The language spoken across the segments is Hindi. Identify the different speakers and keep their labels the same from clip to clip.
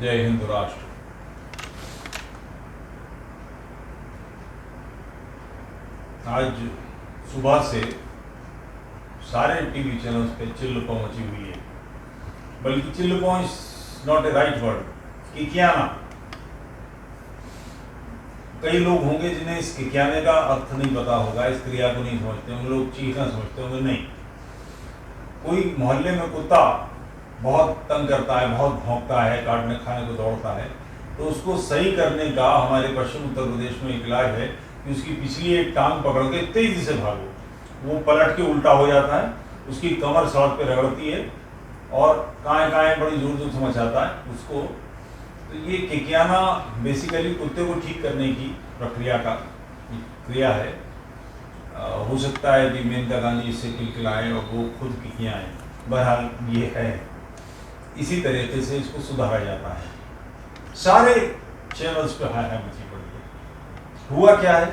Speaker 1: जय हिंद राष्ट्र। आज सुबह से सारे टीवी चैनल्स पे चिल्लपो मची हुई है, बल्कि चिल्लपो is not a right word, किकियाना। कई लोग होंगे जिन्हें इस किकियाने का अर्थ नहीं पता होगा, इस क्रिया को नहीं समझते होंगे, लोग चीखना समझते होंगे। नहीं, कोई मोहल्ले में कुत्ता बहुत तंग करता है, बहुत भौंकता है, काटने खाने को दौड़ता है, तो उसको सही करने का हमारे पश्चिम उत्तर प्रदेश में एक इलाज है कि उसकी पिछली एक टांग पकड़ के तेजी से भागो। वो पलट के उल्टा हो जाता है, उसकी कमर सड़क पे रगड़ती है और काएं बड़ी जोर जोर से मचाता है उसको। तो ये किकियाना बेसिकली कुत्ते को ठीक करने की प्रक्रिया का क्रिया है। हो सकता है कि मेनका गांधी इससे किलकिलाएं और वो खुद किकियाएं। बहरहाल ये है, इसी तरीके से इसको सुधारा जाता है। सारे चैनल्स पे हाय मची पड़ी है। हुआ क्या है,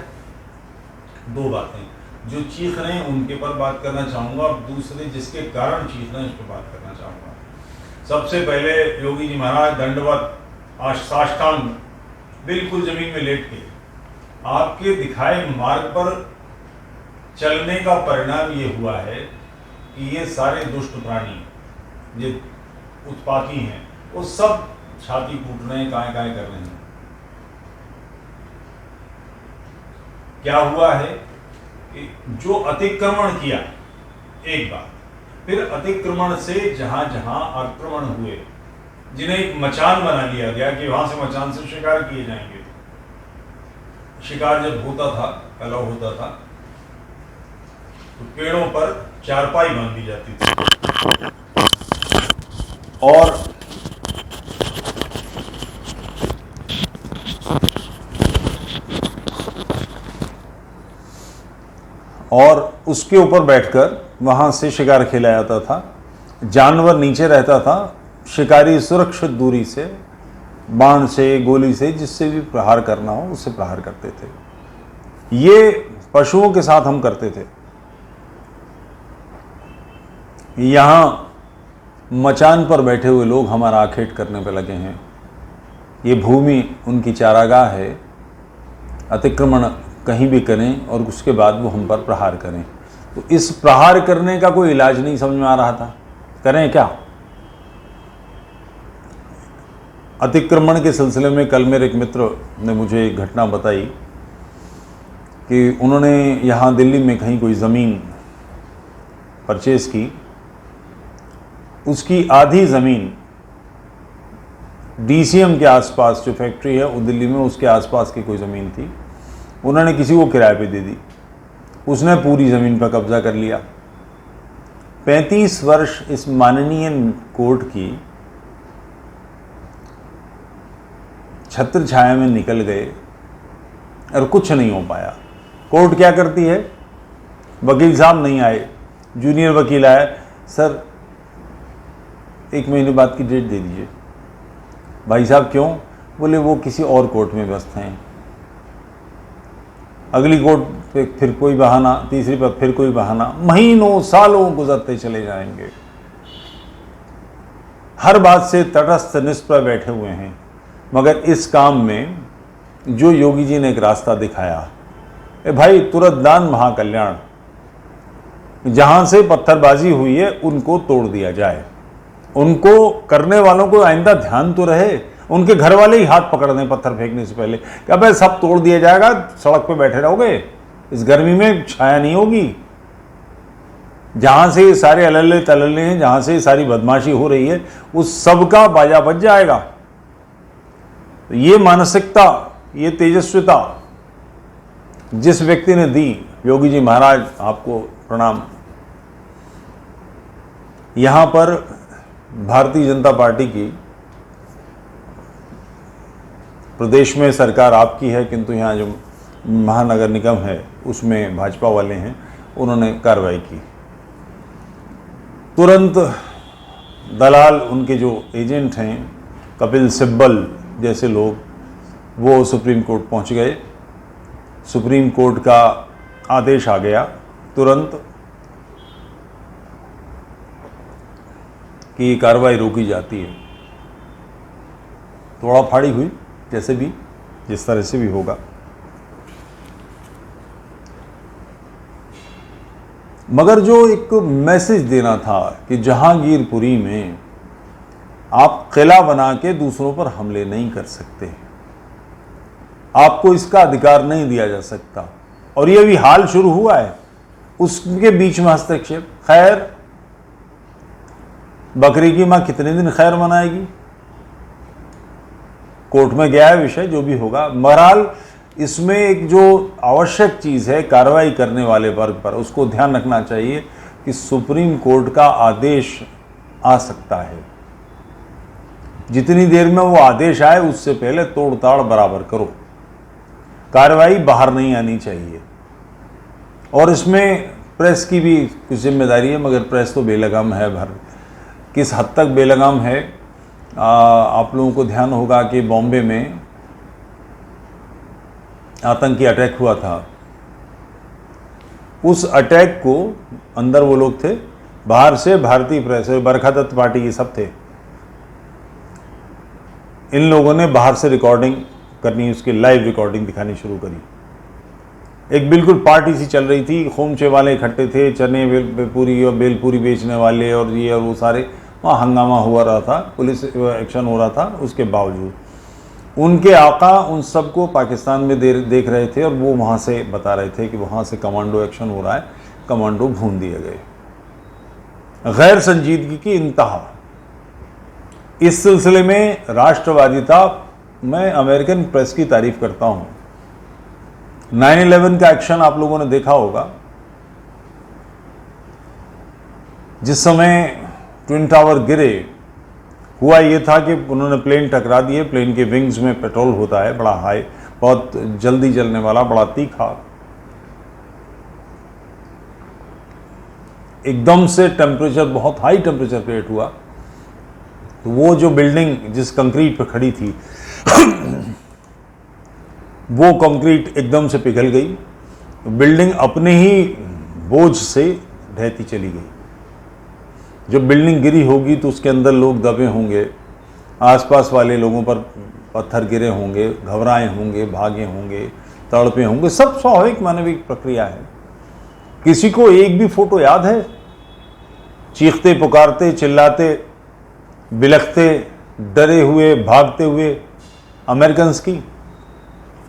Speaker 1: दो बातें। जो चीख रहे हैं उनके पर बात करना चाहूँगा और दूसरे जिसके कारण चीख रहे हैं उस पर बात करना चाहूँगा। सबसे पहले योगी जी महाराज दंडवत साष्टांग बिल्कुल जमीन में लेट के आपके दिखाए मार्ग पर चलने का परिणाम ये हुआ है कि ये सारे दुष्ट प्राणी जो उत्पाती हैं वो सब छाती कूट रहे हैं, काय काय कर रहे हैं। क्या हुआ है कि जो अतिक्रमण किया एक बार, फिर अतिक्रमण से जहां जहां आक्रमण हुए, जिन्हें एक मचान बना लिया गया कि वहां से मचान से शिकार किए जाएंगे। शिकार जब होता था, अलाउ होता था, तो पेड़ों पर चारपाई बांध दी जाती थी और उसके ऊपर बैठकर वहां से शिकार खेला जाता था। जानवर नीचे रहता था, शिकारी सुरक्षित दूरी से बाण से, गोली से, जिससे भी प्रहार करना हो उससे प्रहार करते थे। ये पशुओं के साथ हम करते थे। यहां मचान पर बैठे हुए लोग हमारा आखेट करने पर लगे हैं। ये भूमि उनकी चारागाह है, अतिक्रमण कहीं भी करें और उसके बाद वो हम पर प्रहार करें। तो इस प्रहार करने का कोई इलाज नहीं समझ में आ रहा था, करें क्या। अतिक्रमण के सिलसिले में कल मेरे एक मित्र ने मुझे एक घटना बताई कि उन्होंने यहाँ दिल्ली में कहीं कोई ज़मीन परचेज की। उसकी आधी ज़मीन डीसीएम के आसपास, जो फैक्ट्री है वो दिल्ली में, उसके आसपास की कोई ज़मीन थी, उन्होंने किसी को किराए पे दे दी। उसने पूरी ज़मीन पर कब्जा कर लिया। 35 वर्ष इस माननीय कोर्ट की छत्र छाया में निकल गए और कुछ नहीं हो पाया। कोर्ट क्या करती है, वकील साहब नहीं आए, जूनियर वकील आया, सर 1 महीने बाद की डेट दे दीजिए। भाई साहब क्यों? बोले वो किसी और कोर्ट में व्यस्त हैं। अगली कोर्ट पे फिर कोई बहाना, तीसरी पर फिर कोई बहाना, महीनों सालों गुजरते चले जाएंगे। हर बात से तटस्थ निष्प्रभ बैठे हुए हैं। मगर इस काम में जो योगी जी ने एक रास्ता दिखाया, भाई तुरंत दान महाकल्याण, जहां से पत्थरबाजी हुई है उनको तोड़ दिया जाए। उनको करने वालों को आइंदा ध्यान तो रहे, उनके घर वाले ही हाथ पकड़ दें पत्थर फेंकने से पहले, क्या भाई सब तोड़ दिया जाएगा, सड़क पे बैठे रहोगे, इस गर्मी में छाया नहीं होगी। जहां से ये सारे अलल्ले तलल्ले हैं, जहां से सारी बदमाशी हो रही है, उस सब का बाजा बज जाएगा। तो ये मानसिकता, ये तेजस्विता जिस व्यक्ति ने दी, योगी जी महाराज आपको प्रणाम। यहां पर भारतीय जनता पार्टी की प्रदेश में सरकार आपकी है, किंतु यहाँ जो महानगर निगम है उसमें भाजपा वाले हैं, उन्होंने कार्रवाई की। तुरंत दलाल, उनके जो एजेंट हैं, कपिल सिब्बल जैसे लोग, वो सुप्रीम कोर्ट पहुंच गए। सुप्रीम कोर्ट का आदेश आ गया तुरंत कि कार्रवाई रोकी जाती है। तोड़ा फाड़ी हुई, जैसे भी जिस तरह से भी होगा। मगर जो एक मैसेज देना था कि जहांगीरपुरी में आप किला बना के दूसरों पर हमले नहीं कर सकते, आपको इसका अधिकार नहीं दिया जा सकता, और ये भी हाल शुरू हुआ है, उसके बीच में हस्तक्षेप। खैर, बकरी की मां कितने दिन खैर मनाएगी, कोर्ट में गया है विषय, जो भी होगा। बहरहाल इसमें एक जो आवश्यक चीज है कार्रवाई करने वाले वर्ग पर, उसको ध्यान रखना चाहिए कि सुप्रीम कोर्ट का आदेश आ सकता है। जितनी देर में वो आदेश आए उससे पहले तोड़ताड़ बराबर करो, कार्रवाई बाहर नहीं आनी चाहिए। और इसमें प्रेस की भी कुछ जिम्मेदारी है, मगर प्रेस तो बेलगाम है भर। किस हद तक बेलगाम है, आप लोगों को ध्यान होगा कि बॉम्बे में आतंकी अटैक हुआ था। उस अटैक को अंदर वो लोग थे, बाहर से भारतीय प्रेस, बरखा दत्त पार्टी ये सब थे, इन लोगों ने बाहर से रिकॉर्डिंग करनी, उसकी लाइव रिकॉर्डिंग दिखानी शुरू करी। एक बिल्कुल पार्टी सी चल रही थी, खोमचे वाले इकट्ठे थे, चने बेलपूरी और बेलपूरी बेचने वाले और ये और वो सारे, वहाँ हंगामा हुआ रहा था, पुलिस एक्शन हो रहा था। उसके बावजूद उनके आका उन सबको पाकिस्तान में देख रहे थे और वो वहाँ से बता रहे थे कि वहाँ से कमांडो एक्शन हो रहा है, कमांडो भून दिए गए। गैर संजीदगी की इंतहा। इस सिलसिले में राष्ट्रवादिता, मैं अमेरिकन प्रेस की तारीफ करता हूँ। 9/11 का एक्शन आप लोगों ने देखा होगा, जिस समय ट्विन टावर गिरे, हुआ ये था कि उन्होंने प्लेन टकरा दिए, प्लेन के विंग्स में पेट्रोल होता है बड़ा हाई, बहुत जल्दी जलने वाला, बड़ा तीखा, एकदम से टेम्परेचर, बहुत हाई टेम्परेचर क्रिएट हुआ। तो वो जो बिल्डिंग जिस कंक्रीट पे खड़ी थी वो कंक्रीट एकदम से पिघल गई, बिल्डिंग अपने ही बोझ से ढहती चली गई। जब बिल्डिंग गिरी होगी तो उसके अंदर लोग दबे होंगे, आसपास वाले लोगों पर पत्थर गिरे होंगे, घबराए होंगे, भागे होंगे, तड़पे होंगे, सब स्वाभाविक मानविक प्रक्रिया है। किसी को एक भी फोटो याद है चीखते पुकारते चिल्लाते बिलखते डरे हुए भागते हुए अमेरिकन की?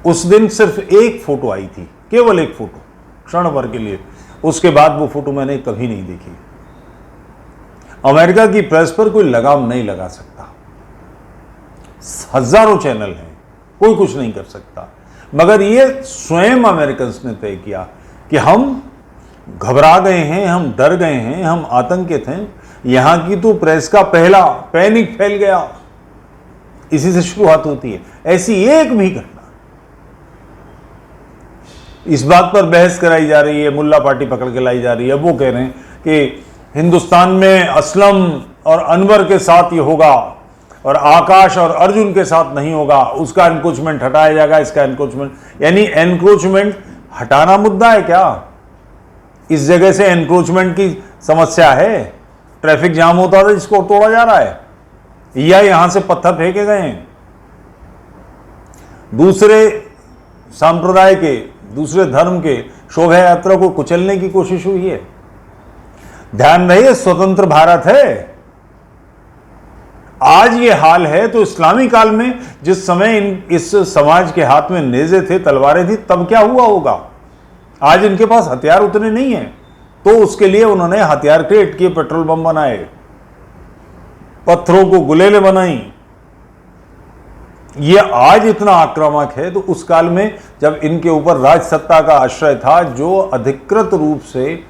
Speaker 1: उस दिन सिर्फ एक फोटो आई थी, केवल एक फोटो, क्षण भर के लिए। उसके बाद वो फोटो मैंने कभी नहीं देखी। अमेरिका की प्रेस पर कोई लगाम नहीं लगा सकता, हजारों चैनल हैं, कोई कुछ नहीं कर सकता। मगर ये स्वयं अमेरिकन ने तय किया कि हम घबरा गए हैं, हम डर गए हैं, हम आतंकित हैं। यहां की तो प्रेस का पहला पैनिक फैल गया, इसी से शुरुआत होती है। ऐसी एक भी घटना, इस बात पर बहस कराई जा रही है, मुल्ला पार्टी पकड़ के लाई जा रही है। वो कह रहे हैं कि हिंदुस्तान में असलम और अनवर के साथ ये होगा और आकाश और अर्जुन के साथ नहीं होगा, उसका एनक्रोचमेंट हटाया जाएगा, इसका एनक्रोचमेंट। यानी एनक्रोचमेंट हटाना मुद्दा है क्या? इस जगह से एनक्रोचमेंट की समस्या है, ट्रैफिक जाम होता था जिसको तोड़ा जा रहा है, या यहां से पत्थर फेंके गए हैं। दूसरे संप्रदाय के, दूसरे धर्म के शोभा यात्रा को कुचलने की कोशिश हुई है। ध्यान रहे, स्वतंत्र भारत है। आज ये हाल है तो इस्लामी काल में जिस समय इस समाज के हाथ में नेज़े थे, तलवारें थी, तब क्या हुआ होगा? आज इनके पास हथियार उतने नहीं हैं, तो उसके लिए उन्होंने हथियार क्रिएट किए, पेट्रोल बम बनाए, पत्थरों को गुलेलें बनाई। ये आज इतना आक्रामक है, तो उस काल में जब इनके ऊपर राज सत्ता का आश्रय था, जो अधिकृत रूप से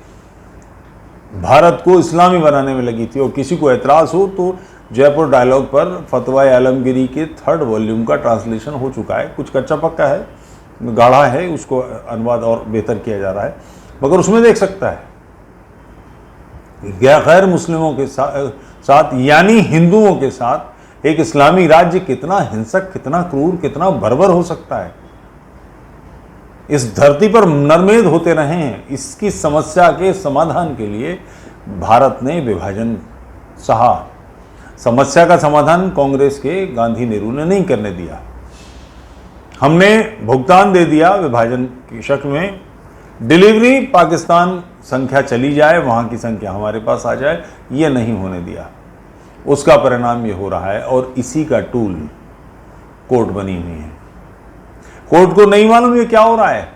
Speaker 1: भारत को इस्लामी बनाने में लगी थी। और किसी को एतराज हो तो जयपुर डायलॉग पर फतवाए आलमगीरी के 3rd वॉल्यूम का ट्रांसलेशन हो चुका है। कुछ कच्चा पक्का है, गाढ़ा है, उसको अनुवाद और बेहतर किया जा रहा है, मगर उसमें देख सकता है गैर मुस्लिमों के साथ यानी हिंदुओं के साथ एक इस्लामी राज्य कितना हिंसक, कितना क्रूर, कितना बर्बर हो सकता है। इस धरती पर नरमेद होते रहे हैं। इसकी समस्या के समाधान के लिए भारत ने विभाजन सहा। समस्या का समाधान कांग्रेस के गांधी नेहरू ने नहीं करने दिया। हमने भुगतान दे दिया विभाजन की शक्ल में, डिलीवरी पाकिस्तान संख्या चली जाए, वहां की संख्या हमारे पास आ जाए, ये नहीं होने दिया। उसका परिणाम ये हो रहा है और इसी का टूल कोर्ट बनी हुई है। कोर्ट को नहीं मालूम ये क्या हो रहा है,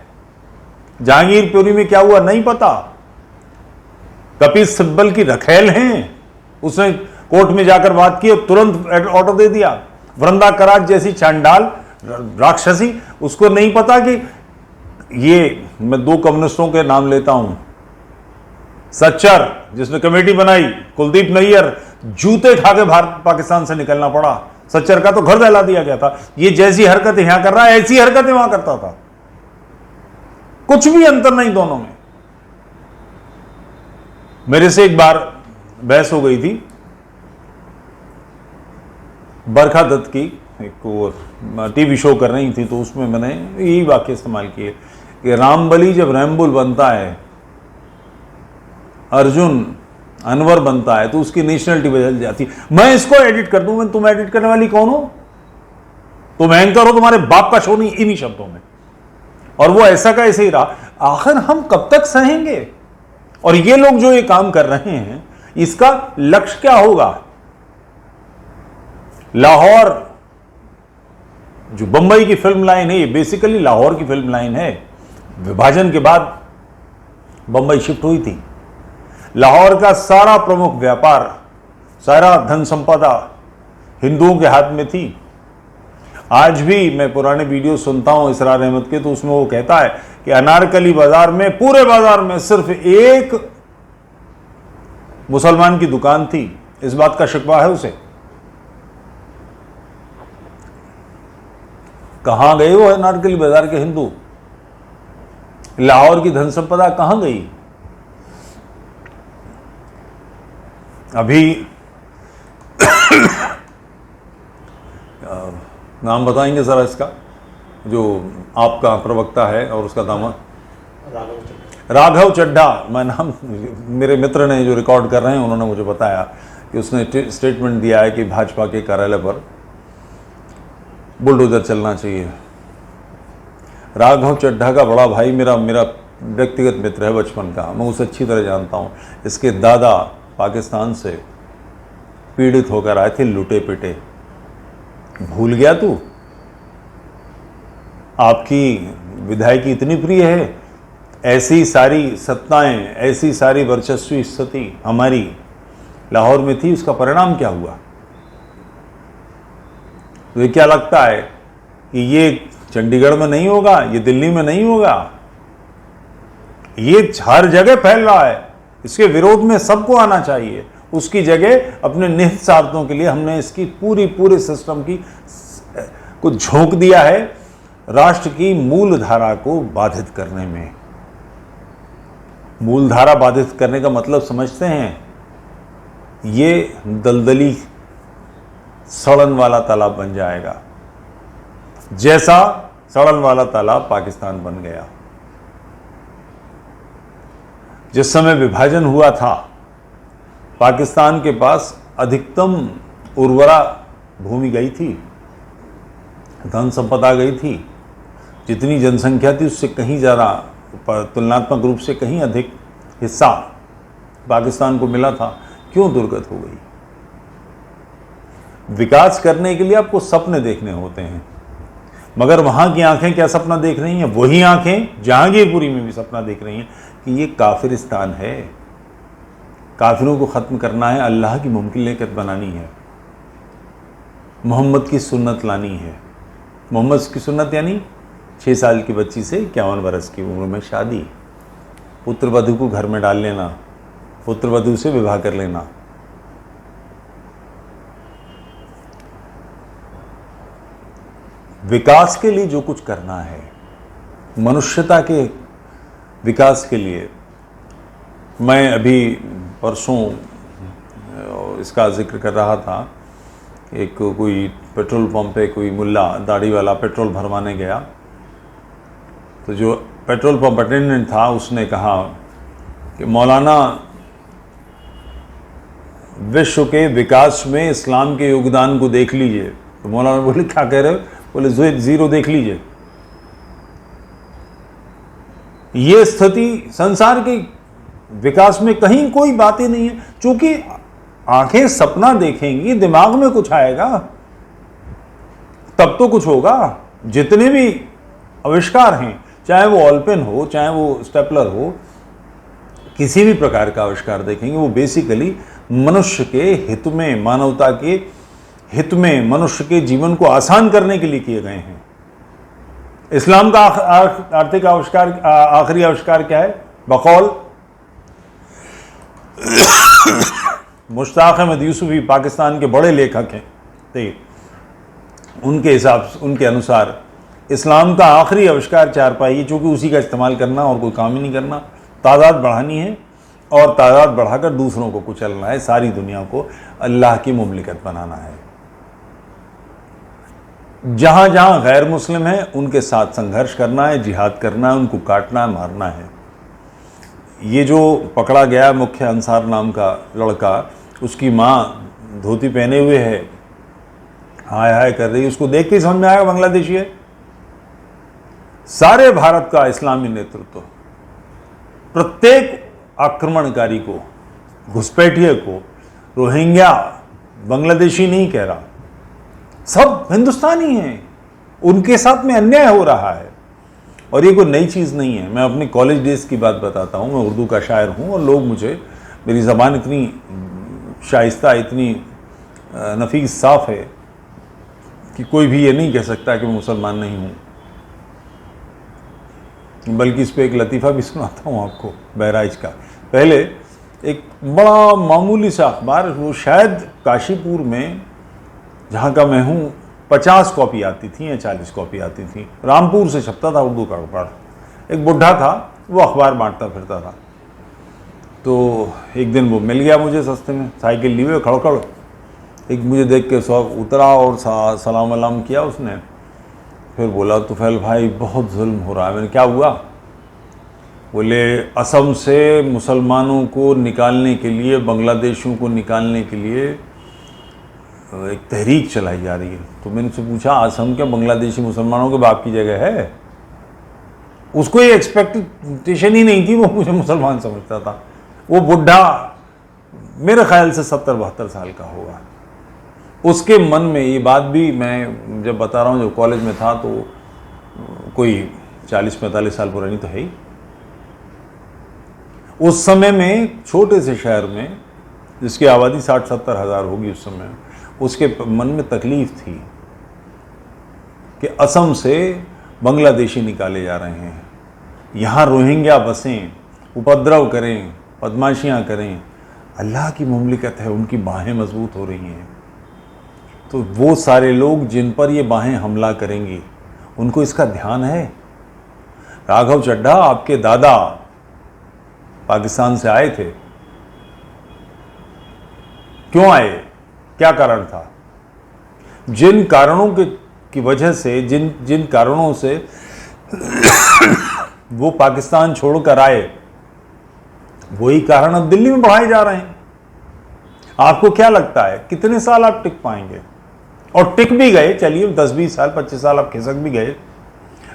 Speaker 1: जहांगीरपुरी में क्या हुआ नहीं पता। कपिल सिब्बल की रखेल हैं, उसने कोर्ट में जाकर बात की और तुरंत ऑर्डर दे दिया। वृंदा कराज जैसी चांडाल राक्षसी, उसको नहीं पता कि ये, मैं 2 कम्युनिस्टों के नाम लेता हूं, सच्चर जिसने कमेटी बनाई, कुलदीप नैयर, जूते खा के भारत पाकिस्तान से निकलना पड़ा। सच्चर का तो घर दहला दिया गया था। ये जैसी हरकतें यहां कर रहा है, ऐसी हरकतें वहां करता था। कुछ भी अंतर नहीं दोनों में। मेरे से एक बार बहस हो गई थी बरखा दत्त की, एक टीवी शो कर रही थी, तो उसमें मैंने यही वाक्य इस्तेमाल किए कि रामबली जब रैम्बुल बनता है, अर्जुन अनवर बनता है, तो उसकी नेशनलिटी बदल जाती। मैं इसको एडिट कर दूं, तुम एडिट करने वाली कौन हो? तुम एंकर हो, तुम्हारे बाप का शो नहीं, इन्हीं शब्दों में। और वो ऐसा का ऐसे ही रहा। आखिर हम कब तक सहेंगे? और ये लोग जो ये काम कर रहे हैं, इसका लक्ष्य क्या होगा? लाहौर, जो बंबई की फिल्म लाइन है, ये बेसिकली लाहौर की फिल्म लाइन है। विभाजन के बाद बंबई शिफ्ट हुई थी। लाहौर का सारा प्रमुख व्यापार, सारा धन संपदा हिंदुओं के हाथ में थी। आज भी मैं पुराने वीडियो सुनता हूं इसरार अहमद के, तो उसमें वो कहता है कि अनारकली बाजार में, पूरे बाजार में सिर्फ एक मुसलमान की दुकान थी। इस बात का शिकवा है उसे। कहां गए वो अनारकली बाजार के हिंदू? लाहौर की धन संपदा कहां गई? अभी नाम बताएंगे जरा इसका, जो आपका प्रवक्ता है और उसका दामाद, राघव चड्ढा। मैं नाम, मेरे मित्र ने जो रिकॉर्ड कर रहे हैं उन्होंने मुझे बताया कि उसने स्टेटमेंट दिया है कि भाजपा के कार्यालय पर बुलडोजर चलना चाहिए। राघव चड्ढा का बड़ा भाई मेरा व्यक्तिगत मित्र है बचपन का, मैं उसे अच्छी तरह जानता हूँ। इसके दादा पाकिस्तान से पीड़ित होकर आए थे, लुटे पिटे। भूल गया तू? आपकी विधायकी इतनी प्रिय है, ऐसी सारी सत्ताएं, ऐसी सारी वर्चस्वी स्थिति हमारी लाहौर में थी, उसका परिणाम क्या हुआ? तो ये क्या लगता है कि ये चंडीगढ़ में नहीं होगा, ये दिल्ली में नहीं होगा? ये हर जगह फैल रहा है। इसके विरोध में सबको आना चाहिए। उसकी जगह अपने निहित स्वार्थों के लिए हमने इसकी पूरे सिस्टम की को झोंक दिया है, राष्ट्र की मूल धारा को बाधित करने में। मूल धारा बाधित करने का मतलब समझते हैं? ये दलदली सड़न वाला तालाब बन जाएगा, जैसा सड़न वाला तालाब पाकिस्तान बन गया। जिस समय विभाजन हुआ था, पाकिस्तान के पास अधिकतम उर्वरा भूमि गई थी, धन संपदा गई थी। जितनी जनसंख्या थी उससे कहीं ज़्यादा, तुलनात्मक रूप से कहीं अधिक हिस्सा पाकिस्तान को मिला था। क्यों दुर्गत हो गई? विकास करने के लिए आपको सपने देखने होते हैं, मगर वहां की आंखें क्या सपना देख रही हैं? वही आंखें जहांगीरपुरी में भी सपना देख रही हैं कि ये काफिरिस्तान है, काफिरों को ख़त्म करना है, अल्लाह की मुमकिनत बनानी है, मोहम्मद की सुन्नत लानी है। मोहम्मद की सुन्नत यानी 6 साल की बच्ची से 51 बरस की उम्र में शादी, पुत्र वधू को घर में डाल लेना, पुत्र वधू से विवाह कर लेना। विकास के लिए जो कुछ करना है, मनुष्यता के विकास के लिए। मैं अभी परसों इसका जिक्र कर रहा था, एक कोई पेट्रोल पंप पे कोई मुल्ला दाढ़ी वाला पेट्रोल भरवाने गया, तो जो पेट्रोल पंप अटेंडेंट था उसने कहा कि मौलाना विश्व के विकास में इस्लाम के योगदान को देख लीजिए। तो मौलाना बोले क्या कह रहे हो? बोले जीरो देख लीजिए। ये स्थिति संसार के विकास में कहीं कोई बात ही नहीं है। क्योंकि आंखें सपना देखेंगी, दिमाग में कुछ आएगा तब तो कुछ होगा। जितने भी आविष्कार हैं, चाहे वो ऑलपेन हो, चाहे वो स्टेपलर हो, किसी भी प्रकार का आविष्कार देखेंगे, वो बेसिकली मनुष्य के हित में, मानवता के हित में, मनुष्य के जीवन को आसान करने के लिए किए गए हैं। इस्लाम का आर्थिक आविष्कार, आखिरी आविष्कार क्या है? बकौल मुश्ताक अहमद यूसुफी, पाकिस्तान के बड़े लेखक हैं, उनके हिसाब से, उनके अनुसार इस्लाम का आखिरी आविष्कार चारपाई है, चूँकि उसी का इस्तेमाल करना और कोई काम ही नहीं करना, तादाद बढ़ानी है और तादाद बढ़ाकर दूसरों को कुचलना है, सारी दुनिया को अल्लाह की मुमलिकत बनाना है। जहाँ जहाँ गैर मुस्लिम है उनके साथ संघर्ष करना है, जिहाद करना है, उनको काटना है, मारना है। ये जो पकड़ा गया मुख्य अंसार नाम का लड़का, उसकी माँ धोती पहने हुए है, हाय हाय कर रही है, उसको देख के समझ में आएगा बांग्लादेशी है। सारे भारत का इस्लामी नेतृत्व प्रत्येक आक्रमणकारी को, घुसपैठिए को, रोहिंग्या बांग्लादेशी नहीं कह रहा, सब हिंदुस्तानी हैं। उनके साथ में अन्याय हो रहा है और ये कोई नई चीज़ नहीं है। मैं अपने कॉलेज डेज की बात बताता हूँ। मैं उर्दू का शायर हूँ और लोग मुझे, मेरी ज़बान इतनी शाइस्ता, इतनी नफीस साफ़ है कि कोई भी ये नहीं कह सकता कि मैं मुसलमान नहीं हूँ। बल्कि इस पर एक लतीफ़ा भी सुनाता हूँ आपको बहराइच का। पहले एक बड़ा मामूली सा अखबार, वो शायद काशीपुर में, जहाँ का मैं हूँ, 50 कॉपी आती थी या 40 कॉपी आती थी। रामपुर से छपता था उर्दू का अखबार। एक बुढ़ा था, वो अखबार बांटता फिरता था। तो एक दिन वो मिल गया मुझे सस्ते में, साइकिल लिए हुए खड़खड़। एक मुझे देख के शौक उतरा और सलाम वलाम किया उसने। फिर बोला, तुफैल भाई बहुत जुल्म हो रहा है। मैंने, क्या हुआ? बोले, असम से मुसलमानों को निकालने के लिए, बांग्लादेशियों को निकालने के लिए एक तहरीक चलाई जा रही है। तो मैंने उससे पूछा, असम के बांग्लादेशी मुसलमानों के बाप की जगह है? उसको ये एक्सपेक्टेशन ही नहीं थी, वो मुझे मुसलमान समझता था। वो बुढ़ा मेरे ख्याल से 70-72 साल का होगा। उसके मन में ये बात भी, मैं जब बता रहा हूँ, जब कॉलेज में था तो कोई 40-45 साल पुरानी तो है ही। उस समय में छोटे से शहर में, जिसकी आबादी 60-70 हज़ार होगी उस समय, उसके मन में तकलीफ थी कि असम से बांग्लादेशी निकाले जा रहे हैं, यहाँ रोहिंग्या बसें, उपद्रव करें, बदमाशियाँ करें। अल्लाह की मुमलिकत है, उनकी बाहें मजबूत हो रही हैं। तो वो सारे लोग जिन पर ये बाहें हमला करेंगी, उनको इसका ध्यान है। राघव चड्ढा, आपके दादा पाकिस्तान से आए थे, क्यों आए? क्या कारण था? जिन कारणों की वजह से, जिन कारणों से वो पाकिस्तान छोड़कर आए, वही कारण अब दिल्ली में बढ़ाए जा रहे हैं। आपको क्या लगता है कितने साल आप टिक पाएंगे? और टिक भी गए, चलिए 10-20 साल, 25 साल आप खिसक भी गए।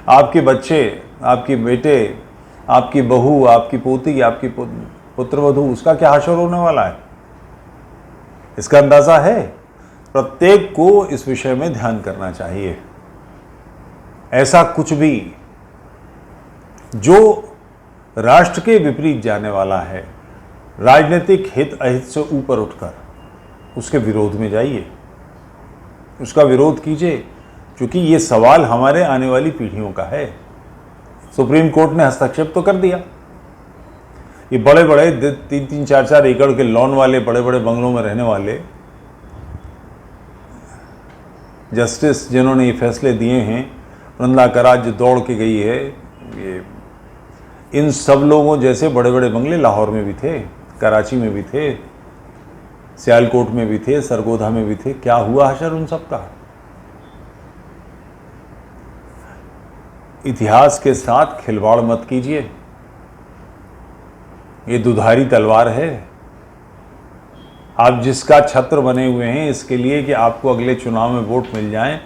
Speaker 1: आपके बच्चे, आपके बेटे, आपकी बहू, आपकी पोती, आपकी पुत्रवधू, उसका क्या हाशर होने वाला है? इसका अंदाजा है? प्रत्येक को इस विषय में ध्यान करना चाहिए। ऐसा कुछ भी जो राष्ट्र के विपरीत जाने वाला है, राजनीतिक हित अहित से ऊपर उठकर, उसके विरोध में जाइए, उसका विरोध कीजिए, क्योंकि ये सवाल हमारे आने वाली पीढ़ियों का है। सुप्रीम कोर्ट ने हस्तक्षेप तो कर दिया। ये बड़े बड़े 3-3, 4-4 एकड़ के लॉन वाले बड़े बड़े बंगलों में रहने वाले जस्टिस, जिन्होंने ये फैसले दिए हैं, वृंदा कराज जो दौड़ के गई है, ये इन सब लोगों जैसे बड़े बड़े बंगले लाहौर में भी थे, कराची में भी थे, सियालकोट में भी थे, सरगोधा में भी थे। क्या हुआ हशर उन सब का? इतिहास के साथ खिलवाड़ मत कीजिए। ये दुधारी तलवार है। आप जिसका छत्र बने हुए हैं इसके लिए कि आपको अगले चुनाव में वोट मिल जाएं।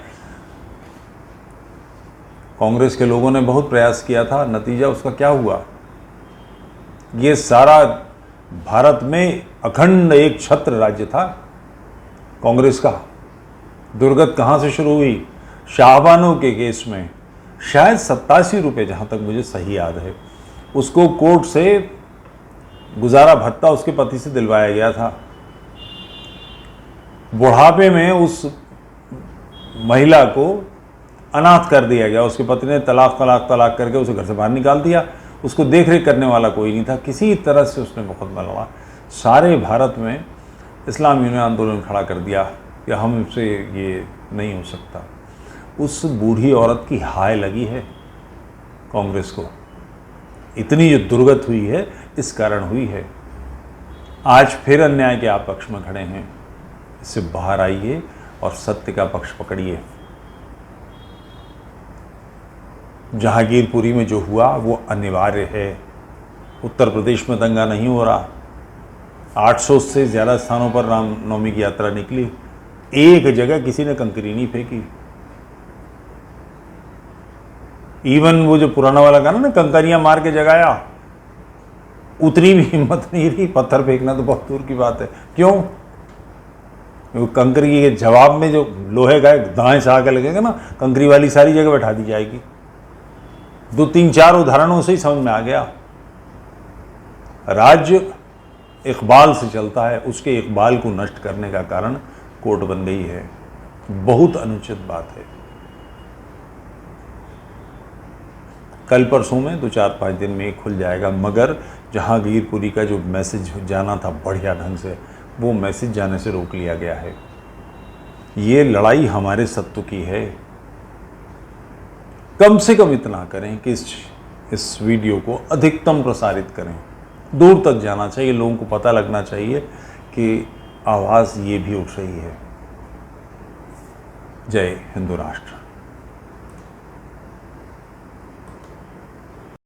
Speaker 1: कांग्रेस के लोगों ने बहुत प्रयास किया था, नतीजा उसका क्या हुआ? ये सारा भारत में अखंड एक छत्र राज्य था कांग्रेस का। दुर्गत कहाँ से शुरू हुई? शाहबानो के केस में शायद 87 रुपये, जहाँ तक मुझे सही याद है, उसको कोर्ट से गुजारा भत्ता उसके पति से दिलवाया गया था। बुढ़ापे में उस महिला को अनाथ कर दिया गया। उसके पति ने तलाक करके उसे घर से बाहर निकाल दिया। उसको देख रेख करने वाला कोई नहीं था। किसी तरह से उसने मुकदमा लड़ा। सारे भारत में इस्लामियों ने आंदोलन खड़ा कर दिया कि हमसे ये नहीं हो सकता। उस बूढ़ी औरत की हाय लगी है कांग्रेस को। इतनी जो दुर्गत हुई है इस कारण हुई है। आज फिर अन्याय के आप पक्ष में खड़े हैं, इससे बाहर आइए और सत्य का पक्ष पकड़िए। जहांगीरपुरी में जो हुआ वो अनिवार्य है। उत्तर प्रदेश में दंगा नहीं हो रहा। 800 से ज़्यादा स्थानों पर रामनवमी की यात्रा निकली, एक जगह किसी ने कंकरी नहीं फेंकी। इवन वो जो पुराना वाला गाना ना, कंकरियां मार के जगाया, उतनी भी हिम्मत नहीं रही। पत्थर फेंकना तो बहुत दूर की बात है। क्यों? वो कंकरी के जवाब में जो लोहे का दाएं से आके लगेगा ना, कंकरी वाली सारी जगह बैठा दी जाएगी। 2-3-4 उदाहरणों से ही समझ में आ गया। राज्य इकबाल से चलता है, उसके इकबाल को नष्ट करने का कारण कोर्ट बन गई है। बहुत अनुचित बात है। कल परसों में 2-4-5 दिन में खुल जाएगा, मगर जहांगीरपुरी का जो मैसेज जाना था बढ़िया ढंग से, वो मैसेज जाने से रोक लिया गया है। ये लड़ाई हमारे सत्व की है। कम से कम इतना करें कि इस वीडियो को अधिकतम प्रसारित करें। दूर तक जाना चाहिए, लोगों को पता लगना चाहिए कि आवाज़ ये भी उठ रही है। जय हिंदू राष्ट्र।